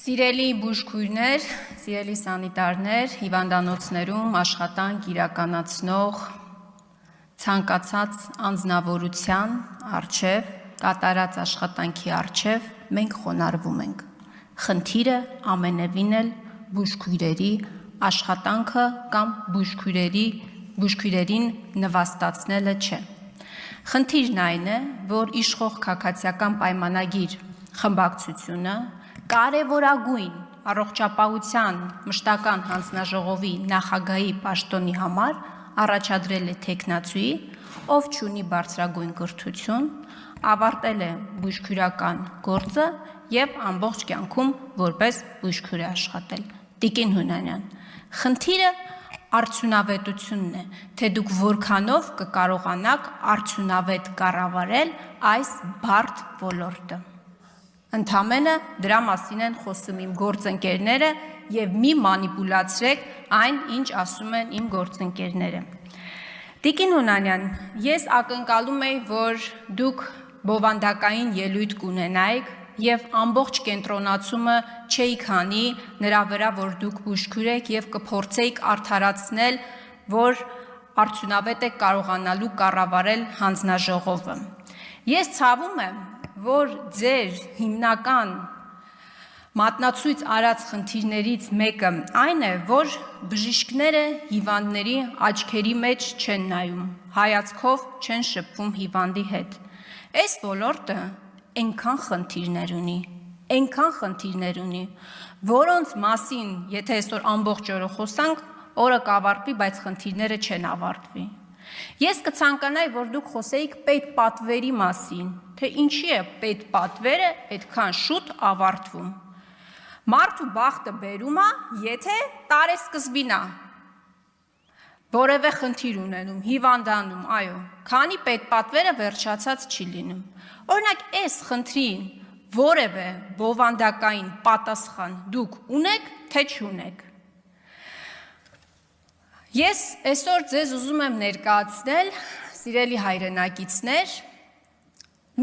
Սիրելի բուժքույրներ, սիրելի սանիտարներ, հիվանդանոցներում աշխատանք իրականացնող ցանկացած անձնավորության առջև, կատարած աշխատանքի առջև մենք խոնարհվում ենք։ Խնդիրը ամենևին էլ բուժքույրերի աշխատանքը կամ բուժքույրերին նվաստացնելը չէ։ Խնդիրն այն է, որ իշխող քաղաքացիական պայմանագիր խմբակցությունը կարևորագույն առողջապահության մշտական հանձնաժողովի նախագահի պաշտոնի համար առաջադրել է թեկնածուի, ով չունի բարձրագույն կրթություն, ավարտել է բուժքույրական գործը եւ ամբողջ կյանքում որպես բուժքույր է աշխատել։ Տիկին Հունանյան, խնդիրը արդյունավետությունն է, թե դուք որքանով կկարողանաք արդյունավետ կառավարել այս բարդ ոլորտը։ Ընդամենը դրա մասին են խոսում իմ գործընկերները եւ մի մանիպուլացրեք այն, ինչ ասում են իմ գործընկերները։ Տիկին Հունանյան, ես ակնկալում եի, որ դուք բովանդակային ելույթ կունենայիք եւ ամբողջ կենտրոնացումը չէիք հանի նրա վրա, որ դուք բուժքույր եք եւ կփորձեիք արդարացնել, որ արդյունավետ եք կարողանալու կառավարել հանձնաժողովը։ Ես ցավում եմ, որ ձեր հիմնական մատնացույց արած խնդիրներից մեկը այն է, որ բժիշկները հիվանդների աչքերի մեջ չեն նայում, հայացքով չեն շփվում հիվանդի հետ։ Այս ոլորտը այնքան խնդիրներ ունի, որոնց մասին, եթե այսօր ամբողջ օրը խոսանք, օրը կավարտվի, բայց խնդիրները չեն ավարտվի։ Ես կցանկանայի, որ դուք խոսեիք պետպատվերի մասին, թե ինչի է պետպատվերը այդքան շուտ ավարտվում։ Մարդու բախտը բերում է, եթե տարեսկզբին է որևէ խնդիր ունենում, հիվանդանում, այո, քանի պետպատվերը վերջացած չի լինում։ Օրինակ, այս խնդրին որևէ բովանդակային պատասխան դուք ունեք, թե չունեք։ Ես այսօր ձեզ ուզում եմ ներկայացնել, սիրելի հայրենակիցներ,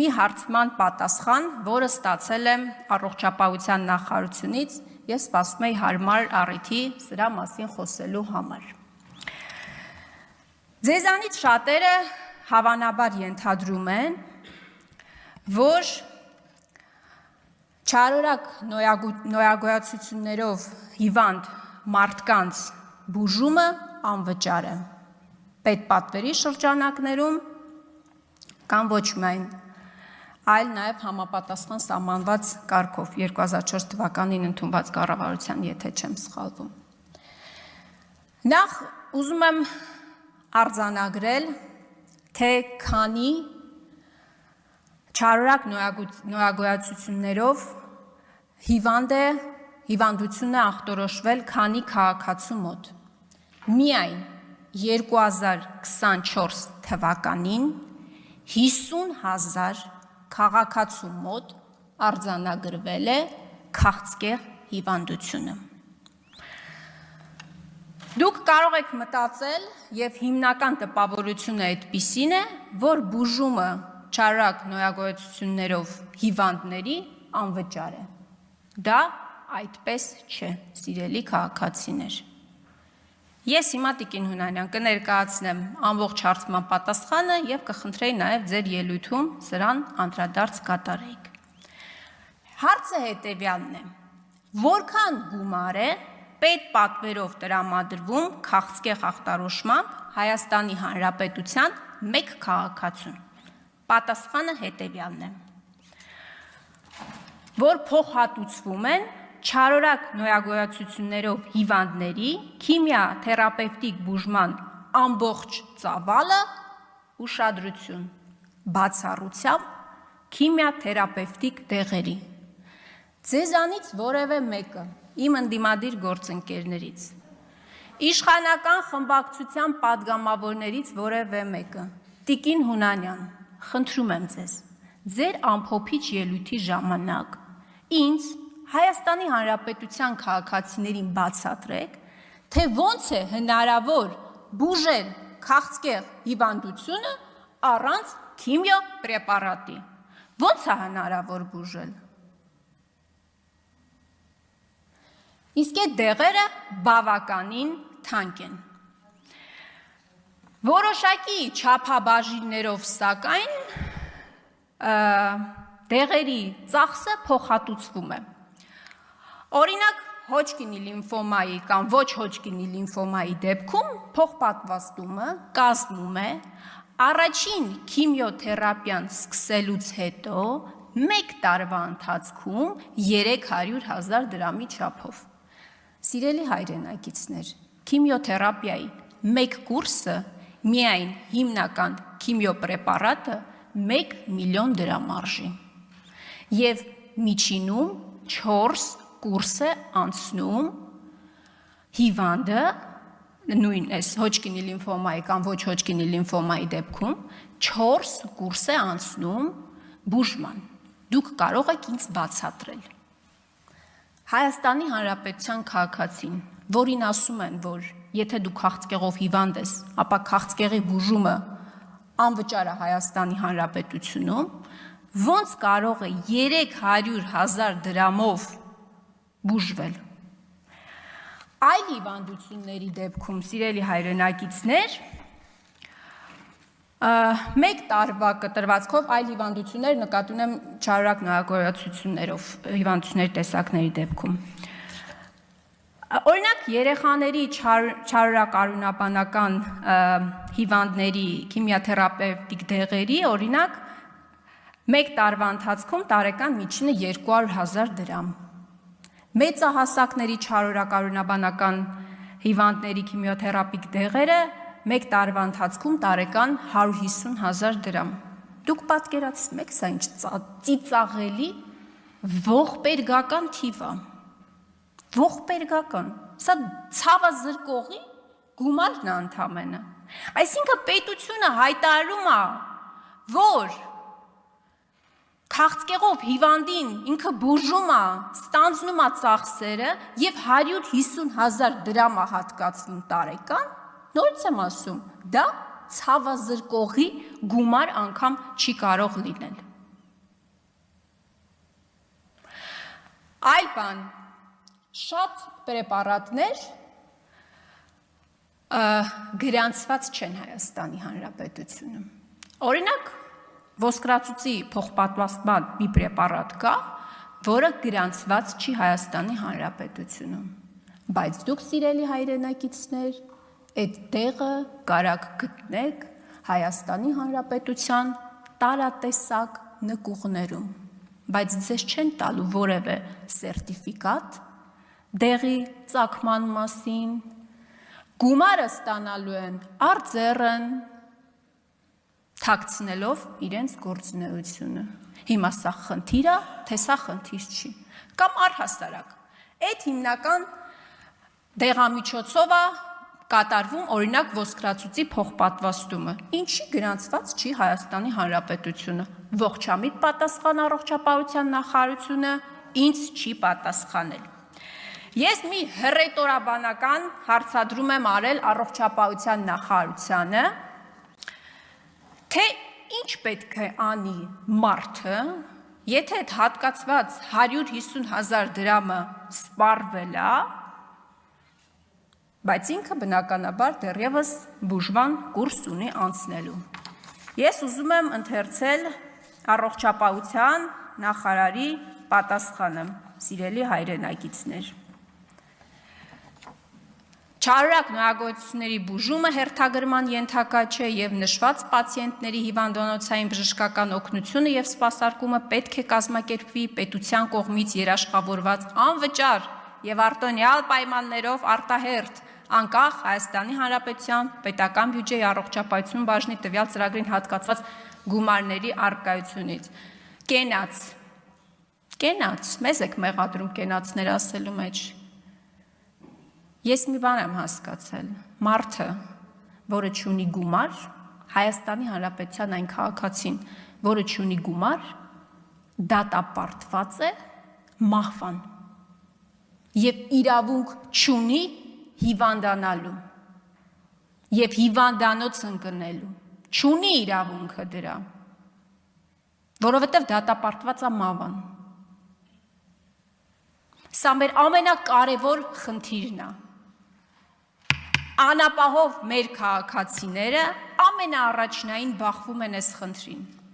մի հարցման պատասխան, որը ստացել եմ առողջապահության նախարարությունից, ես սպասում եի հարմար առիթի սրա մասին խոսելու համար։ Ձեզանից շատերը հավանաբար ենթադրում են, որ չարորակ նոյագոյացություններով հիվանդ մարդկանց բուժումը անվճար է։ Պետպատվերի շրջանակներում կամ ոչ միայն, այլ նաև համապատասխան սահմանված կարգով 2004 թվականին ընդունված կառավարության, եթե չեմ սխալվում։ Նախ ուզում եմ արձանագրել, թե քանի չարորակ նոյագոյացություններով հիվանդությունը ախտորոշվել քանի քաղաքացու մոտ։ Միայն 2024 թվականին 50,000 քաղաքացու մոտ արձանագրվել է քաղցկեղ հիվանդությունը։ Դուք կարող եք մտածել, եւ հիմնական տպավորությունը այդպիսին է, որ բուժումը չարորակ նոյագոյացություններով հիվանդների անվճար է։ Դա այդպես չէ, սիրելի քաղաքացիներ։ Ես հիմա Տիկին Հունանյան կներկայացնեմ ամբողջ հարցման պատասխանը եւ կխնդրեի նաեւ ձեր ելույթում սրան անդրադարձ կատարեիք։ Հարցը հետեւյալն է. որքան գումար է պետպատվերով տրամադրվում քաղցկեղ ախտորոշմամբ Հայաստանի Հանրապետության մեկ քաղաքացուն։ Պատասխանը հետեւյալն է. որ փոխհատուցվում են չարորակ նոյագոյացություններով հիվանդների քիմիաթերապևտիկ բուժման ամբողջ ծավալը ուշադրություն, բացառությամբ քիմիաթերապևտիկ դեղերի։ Ձեզանից որևէ մեկը, իմ ընդդիմադիր գործընկերներից, իշխանական խմբակցության падգամավորներից որևէ մեկը, Տիկին Հունանյան, խնդրում եմ ձեզ, ձեր ամփոփիչ ելույթի ժամանակ ինձ Հայաստանի Հանրապետության քաղաքացիներին բացատրեք, թե ոնց է հնարավոր բուժել քաղցկեղ հիվանդությունը առանց քիմիոպրեպարատի։ Ոնց է հնարավոր բուժել։ Իսկ այդ դեղերը բավականին թանկ են։ Որոշակի չափաբաժիններով սակայն դեղերի ծախսը փոխհատուցվում է։ Օրինակ, Հոջկինի լիմֆոմայի կամ ոչ Հոջկինի լիմֆոմայի դեպքում փոխպատվաստումը կազմում է առաջին քիմիոթերապիան սկսելուց հետո 1 տարվա ընթացքում 300,000 դրամի չափով։ Սիրելի հայրենակիցներ, քիմիոթերապիայի 1 կուրսը միայն հիմնական քիմիոպրեպարատը 1 միլիոն դրամ արժի։ Եվ միջինում 4 կուրս է անցնում հիվանդը, նույն այս Հոջկինի լիմֆոմայի կամ ոչ Հոջկինի լիմֆոմայի դեպքում 4 կուրս է անցնում բուժման։ Դուք կարող եք ինձ բացատրել։ Հայաստանի Հանրապետության քաղաքացին, որին ասում են, որ եթե դու քաղցկեղով հիվանդ ես, ապա քաղցկեղի բուժումը անվճար է Հայաստանի Հանրապետությունում, ոնց կարող է 300,000 դրամով բուժվել։ Այլ հիվանդությունների դեպքում, սիրելի հայրենակիցներ, 1 տարվա կտրվածքով այլ հիվանդություններ նկատի ունեմ չարորակ նորագոյացություններով հիվանդությունների տեսակների դեպքում։ Օրինակ, երեխաների չարորակ արյունաբանական հիվանդների քիմիոթերապևտիկ դեղերի, օրինակ, 1 տարվա ընթացքում տարեկան միջինը 200,000 դրամ։ Մեծահասակների չարորակ արյունաբանական հիվանդների քիմիոթերապիկ դեղերը 1 տարվա ընթացքում տարեկան 150,000 դրամ։ Դուք պատկերացնում եք, սա ինչ ծիծաղելի ողբերգական թիվ է։ Ողբերգական։ Սա ցավազրկողի գումարն է ընդամենը։ Այսինքն պետությունը հայտարարում է, որ քաղցկեղով հիվանդին ինքը բուժում է, ստանձնում է ծախսերը եւ 150,000 դրամ է հատկացվում տարեկան, նորից եմ ասում, դա ցավազրկողի գումար անգամ չի կարող լինել։ Այլ բան, շատ պրեպարատներ գրանցված չեն Հայաստանի Հանրապետությունում։ Օրինակ, ոսկրածուծի փոխպատվաստման մի պրեպարատ կա, որը գրանցված չի Հայաստանի Հանրապետությունում։ Բայց դուք, սիրելի հայրենակիցներ, այդ տեղը կարաք գտնեք Հայաստանի Հանրապետության տարատեսակ նկուղներում, բայց ձեզ չեն տալու որևէ սերտիֆիկատ դեղի ծագման մասին, գումարը ստանալու են արձեռն, թաքցնելով իրենց գործունեությունը։ Հիմա սա խնդիր է, թե սա խնդիր չի։ Կամ առհասարակ, այդ հիմնական դեղամիջոցով է կատարվում օրինակ ոսկրածուծի փոխպատվաստումը, ինչի գրանցված չի Հայաստանի Հանրապետությունը։ Ողջամիտ պատասխան առողջապահության նախարարությունը ինձ չի պատասխանել։ Ես մի հռետորաբանական հարցադրում եմ արել առողջապահության նախարարությանը, թե ինչ պետք է անի մարդը, եթե այդ հատկացված 150,000 դրամը սպառվել է, բայց ինքը բնականաբար դեռևս բուժման կուրս ունի անցնելու։ Ես ուզում եմ ընթերցել առողջապահության նախարարի պատասխանը, սիրելի հայրենակիցներ։ Չարորակ նոագործությունների բուժումը հերթագրման ենթակա չէ եւ նշված պացիենտների հիվանդանոցային բժշկական օգնությունը եւ սպասարկումը պետք է կազմակերպվի պետության կողմից երաշխավորված անվճար եւ արտոնյալ պայմաններով արտահերթ անկախ Հայաստանի Հանրապետության պետական բյուջեի առողջապահություն բաժնի տվյալ ծրագրին հատկացված գումարների առկայությունից։ Կենաց, մեզ եք մեղադրում կենացներ ասելու մեջ։ Ես մի բան եմ հասկացել, մարդը, որը չունի գումար, Հայաստանի Հանրապետության այն քաղաքացին, որը չունի գումար, դատապարտված է մահվան եւ իրավունք չունի հիվանդանալու եւ հիվանդանոց ընկնելու, չունի իրավունքը դրա, որովհետեւ դատապարտված է մահվան։ Սա մեր ամենակարևոր խնդիրն է։ Անապահով մեր քաղաքացիները ամենաառաջնային բախվում են այս խնդրին։